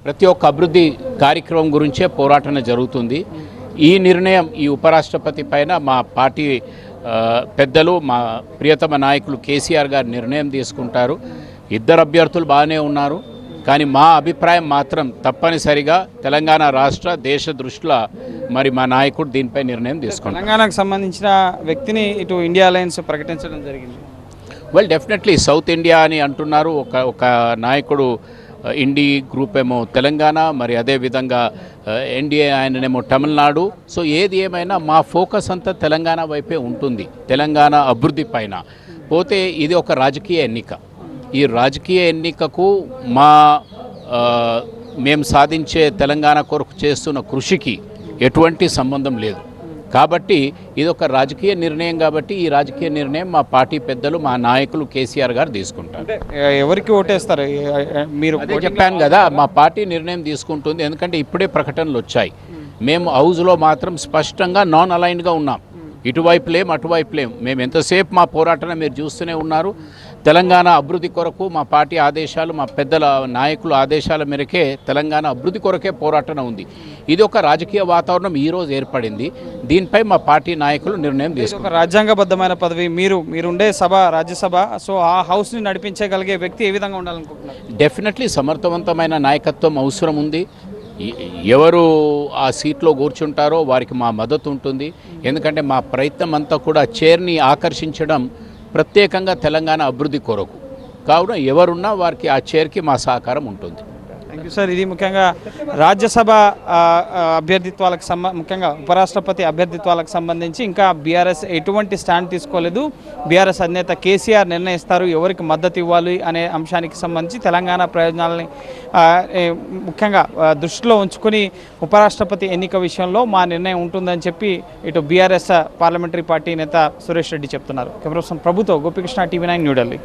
ప్రతి ఒక్క అభివృద్ధి కార్యక్రమం గురించే పోరాటం జరుగుతుంది. ఈ నిర్ణయం ఈ ఉపరాష్ట్రపతి పైన మా పార్టీ పెద్దలు మా ప్రియతమ నాయకులు కేసీఆర్ గారు నిర్ణయం తీసుకుంటారు. ఇద్దరు అభ్యర్థులు బాగానే ఉన్నారు, కానీ మా అభిప్రాయం మాత్రం తప్పనిసరిగా తెలంగాణ రాష్ట్ర దేశ దృష్టిలో మరి మా నాయకుడు దీనిపై నిర్ణయం తీసుకుంటారు. తెలంగాణకు సంబంధించిన వ్యక్తిని ఇటు ఇండియా అలయన్స్ ప్రకటించడం జరిగింది. వెల్, డెఫినెట్లీ సౌత్ ఇండియా అని అంటున్నారు. ఒక నాయకుడు ఇండి గ్రూప్ ఏమో తెలంగాణ, మరి అదేవిధంగా ఎన్డీఏ ఆయననేమో తమిళనాడు. సో ఏది ఏమైనా మా ఫోకస్ అంతా తెలంగాణ వైపే ఉంటుంది, తెలంగాణ అభివృద్ధి పైన. పోతే ఇది ఒక రాజకీయ ఎన్నిక. ఈ రాజకీయ ఎన్నికకు మేము సాధించే తెలంగాణ కొరకు చేస్తున్న కృషికి ఎటువంటి సంబంధం లేదు. కాబట్టి ఇది ఒక రాజకీయ నిర్ణయం. కాబట్టి ఈ రాజకీయ నిర్ణయం మా పార్టీ పెద్దలు మా నాయకులు కేసీఆర్ గారు తీసుకుంటారు. ఎవరికి ఓటేస్తారు మీరు? చెప్పాను కదా, మా పార్టీ నిర్ణయం తీసుకుంటుంది. ఎందుకంటే ఇప్పుడే ప్రకటనలు వచ్చాయి. మేము హౌస్లో మాత్రం స్పష్టంగా నాన్ అలైన్డ్గా ఉన్నాం. ఇటువైపు లేం అటువైపు లేం. మేము ఎంతసేపు మా పోరాటం మీరు చూస్తూనే ఉన్నారు. తెలంగాణ అభివృద్ధి కొరకు మా పార్టీ ఆదేశాలు, మా పెద్దల నాయకుల ఆదేశాల మేరకే తెలంగాణ అభివృద్ధి కొరకే పోరాటం ఉంది. ఇది ఒక రాజకీయ వాతావరణం ఈరోజు ఏర్పడింది. దీనిపై మా పార్టీ నాయకులు నిర్ణయం తీసుకున్నారు. రాజ్యాంగబద్ధమైన పదవి, మీరుండే సభ రాజ్యసభ. సో ఆ హౌస్ని నడిపించగలిగే వ్యక్తి ఏ విధంగా ఉండాలనుకుంటున్నారు? డెఫినెట్లీ సమర్థవంతమైన నాయకత్వం అవసరం ఉంది. ఎవరు ఆ సీట్లో కూర్చుంటారో వారికి మా మద్దతు ఉంటుంది. ఎందుకంటే మా ప్రయత్నం అంతా కూడా చైర్ని ఆకర్షించడం ప్రత్యేకంగా తెలంగాణ అభివృద్ధి కొరకు. కావున ఎవరున్నా వారికి ఆ చైర్కి మా సహకారం ఉంటుంది. Thank you sir. ఇది ముఖ్యంగా రాజ్యసభ అభ్యర్థిత్వాలకు ముఖ్యంగా ఉపరాష్ట్రపతి అభ్యర్థిత్వాలకు సంబంధించి ఇంకా బీఆర్ఎస్ ఎటువంటి స్టాండ్ తీసుకోలేదు. బీఆర్ఎస్ అధినేత కేసీఆర్ నిర్ణయిస్తారు ఎవరికి మద్దతు ఇవ్వాలి అనే అంశానికి సంబంధించి తెలంగాణ ప్రయోజనాలని ముఖ్యంగా దృష్టిలో ఉంచుకొని ఉపరాష్ట్రపతి ఎన్నిక విషయంలో మా నిర్ణయం ఉంటుందని చెప్పి ఇటు బీఆర్ఎస్ పార్లమెంటరీ పార్టీ నేత సురేష్ రెడ్డి చెప్తున్నారు. కెమెరా పర్సన్ ప్రభుతో గోపికృష్ణ, TV9 న్యూఢిల్లీ.